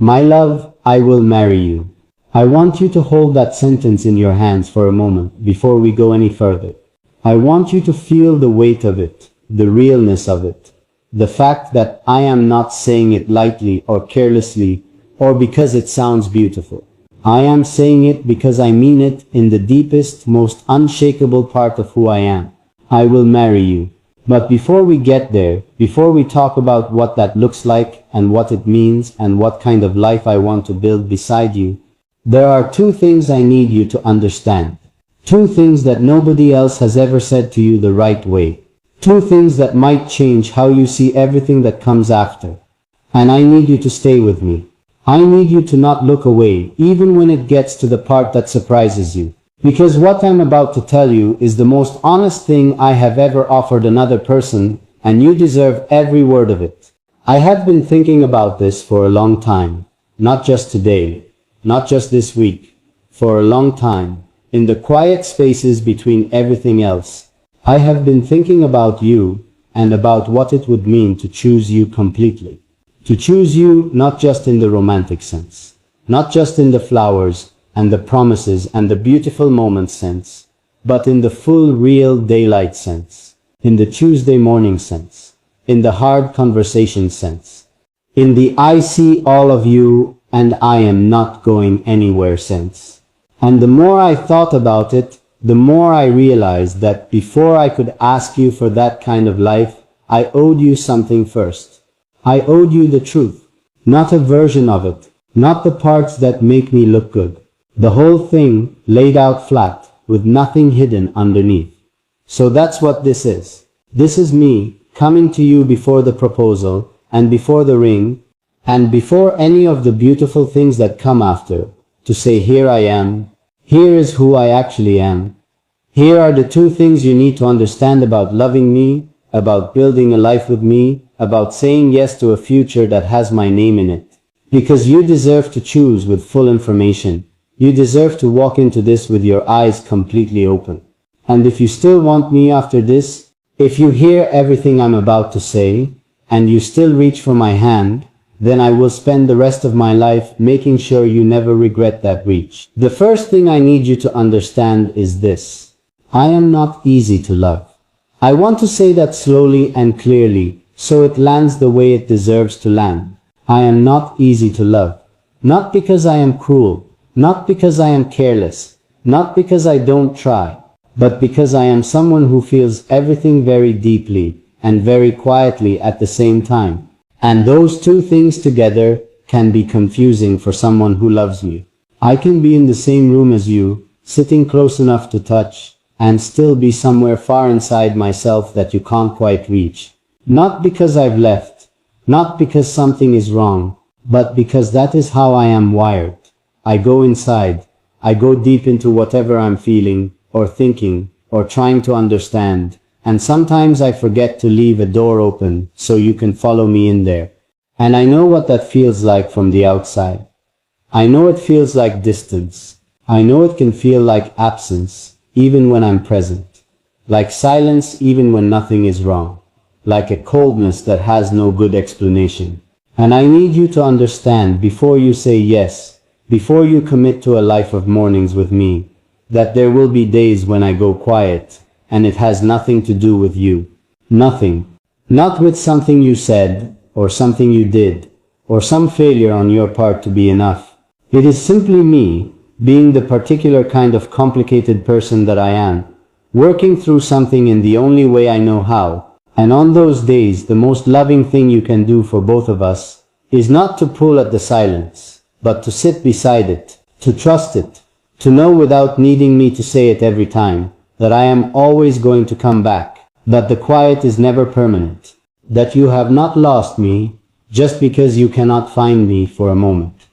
My love, I will marry you. I want you to hold that sentence in your hands for a moment before we go any further. I want you to feel the weight of it, the realness of it. The fact that I am not saying it lightly or carelessly or because it sounds beautiful. I am saying it because I mean it in the deepest, most unshakable part of who I am. I will marry you. But before we get there, before we talk about what that looks like and what it means and what kind of life I want to build beside you, there are two things I need you to understand. Two things that nobody else has ever said to you the right way. Two things that might change how you see everything that comes after. And I need you to stay with me. I need you to not look away, even when it gets to the part that surprises you. Because what I'm about to tell you is the most honest thing I have ever offered another person, and you deserve every word of it. I have been thinking about this for a long time. Not just today, not just this week. For a long time, in the quiet spaces between everything else, I have been thinking about you and about what it would mean to choose you completely. To choose you not just in the romantic sense, not just in the flowers and the promises and the beautiful moments sense, but in the full real daylight sense, in the Tuesday morning sense, in the hard conversation sense, in the I see all of you and I am not going anywhere sense. And the more I thought about it, the more I realized that before I could ask you for that kind of life, I owed you something first. I owed you the truth, not a version of it, not the parts that make me look good. The whole thing laid out flat, with nothing hidden underneath. So that's what this is. This is me coming to you before the proposal, and before the ring, and before any of the beautiful things that come after, to say here I am, here is who I actually am. Here are the two things you need to understand about loving me, about building a life with me, about saying yes to a future that has my name in it. Because you deserve to choose with full information. You deserve to walk into this with your eyes completely open. And if you still want me after this, if you hear everything I'm about to say, and you still reach for my hand, then I will spend the rest of my life making sure you never regret that reach. The first thing I need you to understand is this. I am not easy to love. I want to say that slowly and clearly, so it lands the way it deserves to land. I am not easy to love. Not because I am cruel. Not because I am careless, not because I don't try, but because I am someone who feels everything very deeply and very quietly at the same time. And those two things together can be confusing for someone who loves you. I can be in the same room as you, sitting close enough to touch, and still be somewhere far inside myself that you can't quite reach. Not because I've left, not because something is wrong, but because that is how I am wired. I go inside, I go deep into whatever I'm feeling, or thinking, or trying to understand, and sometimes I forget to leave a door open so you can follow me in there. And I know what that feels like from the outside. I know it feels like distance. I know it can feel like absence, even when I'm present. Like silence even when nothing is wrong. Like a coldness that has no good explanation. And I need you to understand before you say yes, before you commit to a life of mornings with me, that there will be days when I go quiet, and it has nothing to do with you. Nothing. Not with something you said, or something you did, or some failure on your part to be enough. It is simply me, being the particular kind of complicated person that I am, working through something in the only way I know how. And on those days, the most loving thing you can do for both of us is not to pull at the silence, but to sit beside it, to trust it, to know without needing me to say it every time, that I am always going to come back, that the quiet is never permanent, that you have not lost me just because you cannot find me for a moment.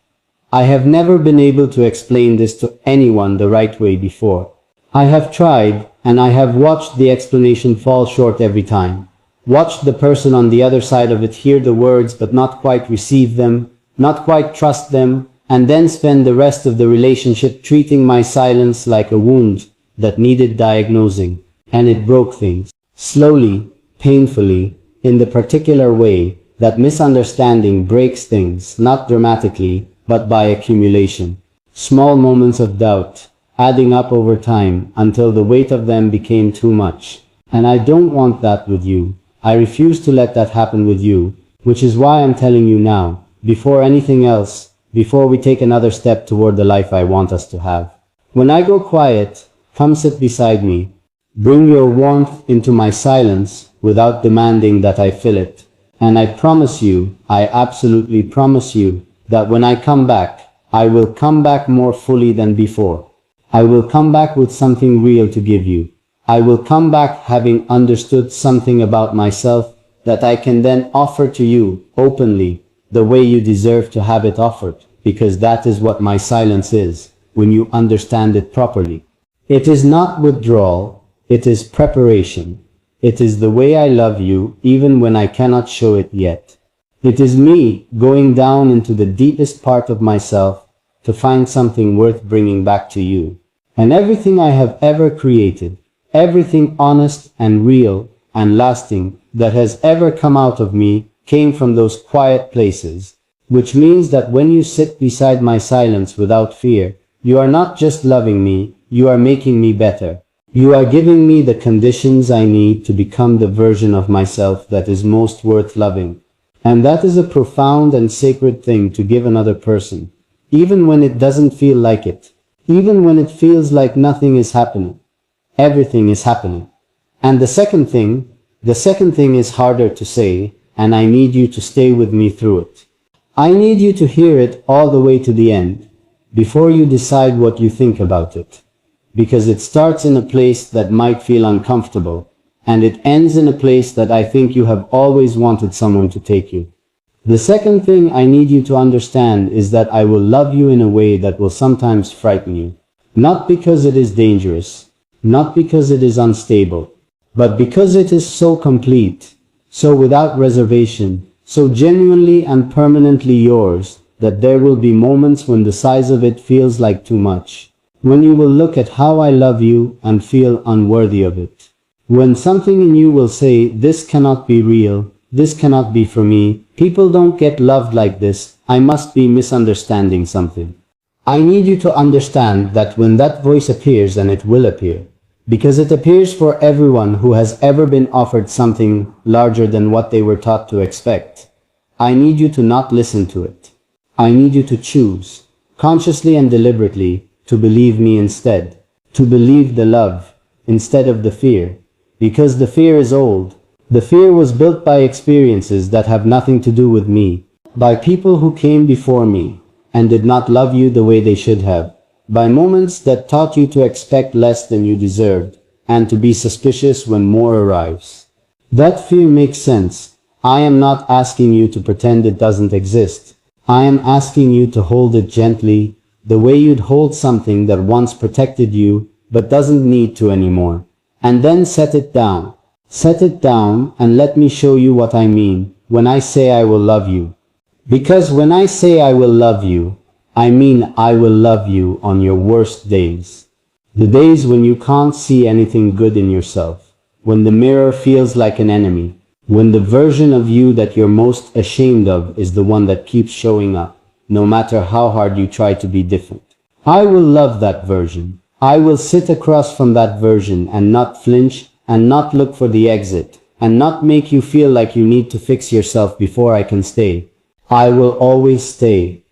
I have never been able to explain this to anyone the right way before. I have tried, and I have watched the explanation fall short every time. Watched the person on the other side of it hear the words but not quite receive them, not quite trust them, and then spend the rest of the relationship treating my silence like a wound that needed diagnosing, and it broke things. Slowly, painfully, in the particular way that misunderstanding breaks things, not dramatically, but by accumulation. Small moments of doubt, adding up over time until the weight of them became too much. And I don't want that with you. I refuse to let that happen with you, which is why I'm telling you now, before anything else, before we take another step toward the life I want us to have. When I go quiet, come sit beside me. Bring your warmth into my silence without demanding that I fill it. And I promise you, I absolutely promise you, that when I come back, I will come back more fully than before. I will come back with something real to give you. I will come back having understood something about myself that I can then offer to you openly, the way you deserve to have it offered, because that is what my silence is, when you understand it properly. It is not withdrawal, it is preparation. It is the way I love you, even when I cannot show it yet. It is me going down into the deepest part of myself to find something worth bringing back to you. And everything I have ever created, everything honest and real and lasting that has ever come out of me came from those quiet places, which means that when you sit beside my silence without fear, you are not just loving me, you are making me better. You are giving me the conditions I need to become the version of myself that is most worth loving. And that is a profound and sacred thing to give another person, even when it doesn't feel like it, even when it feels like nothing is happening. Everything is happening. And the second thing is harder to say, and I need you to stay with me through it. I need you to hear it all the way to the end, before you decide what you think about it. Because it starts in a place that might feel uncomfortable, and it ends in a place that I think you have always wanted someone to take you. The second thing I need you to understand is that I will love you in a way that will sometimes frighten you. Not because it is dangerous, not because it is unstable, but because it is so complete, so without reservation, so genuinely and permanently yours, that there will be moments when the size of it feels like too much. When you will look at how I love you and feel unworthy of it. When something in you will say, this cannot be real, this cannot be for me, people don't get loved like this, I must be misunderstanding something. I need you to understand that when that voice appears, and it will appear, because it appears for everyone who has ever been offered something larger than what they were taught to expect, I need you to not listen to it. I need you to choose, consciously and deliberately, to believe me instead, to believe the love, instead of the fear. Because the fear is old. The fear was built by experiences that have nothing to do with me, by people who came before me, and did not love you the way they should have, by moments that taught you to expect less than you deserved, and to be suspicious when more arrives. That fear makes sense. I am not asking you to pretend it doesn't exist. I am asking you to hold it gently, the way you'd hold something that once protected you, but doesn't need to anymore. And then set it down. Set it down and let me show you what I mean when I say I will love you. Because when I say I will love you, I mean I will love you on your worst days. The days when you can't see anything good in yourself. When the mirror feels like an enemy. When the version of you that you're most ashamed of is the one that keeps showing up, no matter how hard you try to be different. I will love that version. I will sit across from that version and not flinch and not look for the exit and not make you feel like you need to fix yourself before I can stay. I will always stay.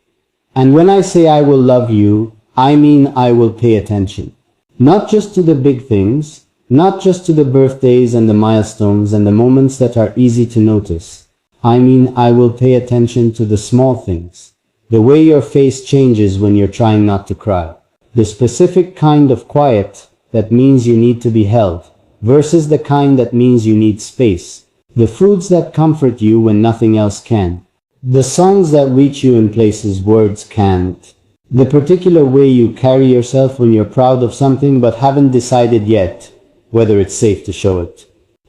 And when I say I will love you, I mean I will pay attention. Not just to the big things, not just to the birthdays and the milestones and the moments that are easy to notice. I mean I will pay attention to the small things. The way your face changes when you're trying not to cry. The specific kind of quiet that means you need to be held, versus the kind that means you need space. The foods that comfort you when nothing else can. The songs that reach you in places words can't. The particular way you carry yourself when you're proud of something but haven't decided yet whether it's safe to show it.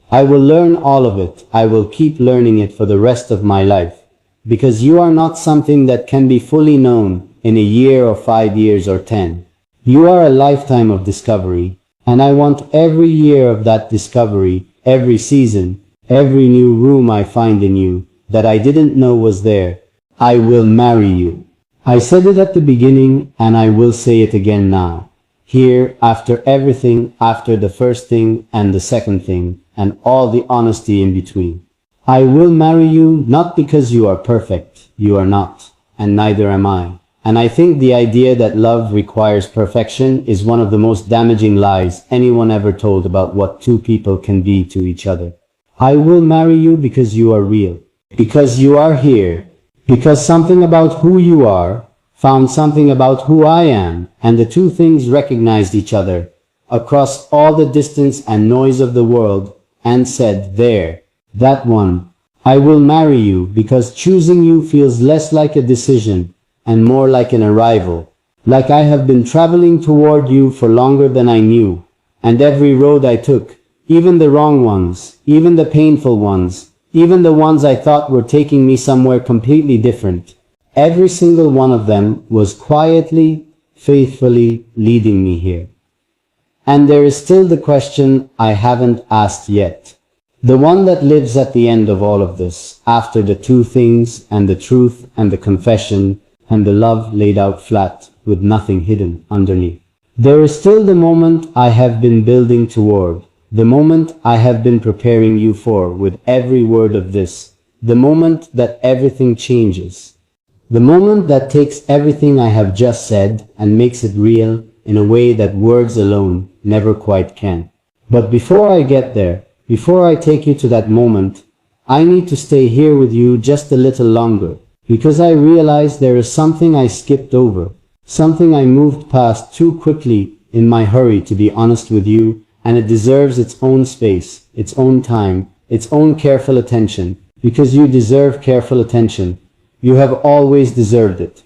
I will learn all of it. I will keep learning it for the rest of my life. Because you are not something that can be fully known in a year or 5 years or 10. You are a lifetime of discovery, and I want every year of that discovery, every season, every new room I find in you, that I didn't know was there. I will marry you. I said it at the beginning and I will say it again now. Here, after everything, after the first thing and the second thing, and all the honesty in between. I will marry you not because you are perfect. You are not, and neither am I. And I think the idea that love requires perfection is one of the most damaging lies anyone ever told about what two people can be to each other. I will marry you because you are real. Because you are here. Because something about who you are found something about who I am, and the two things recognized each other across all the distance and noise of the world and said, there, that one. I will marry you because choosing you feels less like a decision and more like an arrival. Like I have been traveling toward you for longer than I knew, and every road I took, even the wrong ones, even the painful ones, even the ones I thought were taking me somewhere completely different, every single one of them was quietly, faithfully leading me here. And there is still the question I haven't asked yet. The one that lives at the end of all of this, after the two things and the truth and the confession and the love laid out flat with nothing hidden underneath. There is still the moment I have been building toward, the moment I have been preparing you for with every word of this, the moment that everything changes. The moment that takes everything I have just said and makes it real in a way that words alone never quite can. But before I get there, before I take you to that moment, I need to stay here with you just a little longer, because I realize there is something I skipped over, something I moved past too quickly in my hurry to be honest with you, and it deserves its own space, its own time, its own careful attention, because you deserve careful attention. You have always deserved it.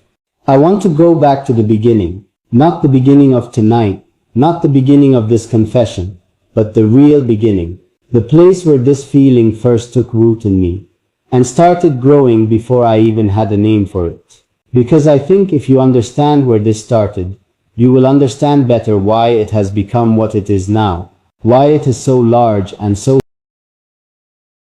I want to go back to the beginning, not the beginning of tonight, not the beginning of this confession, but the real beginning, the place where this feeling first took root in me, and started growing before I even had a name for it. Because I think if you understand where this started, you will understand better why it has become what it is now, why it is so large and so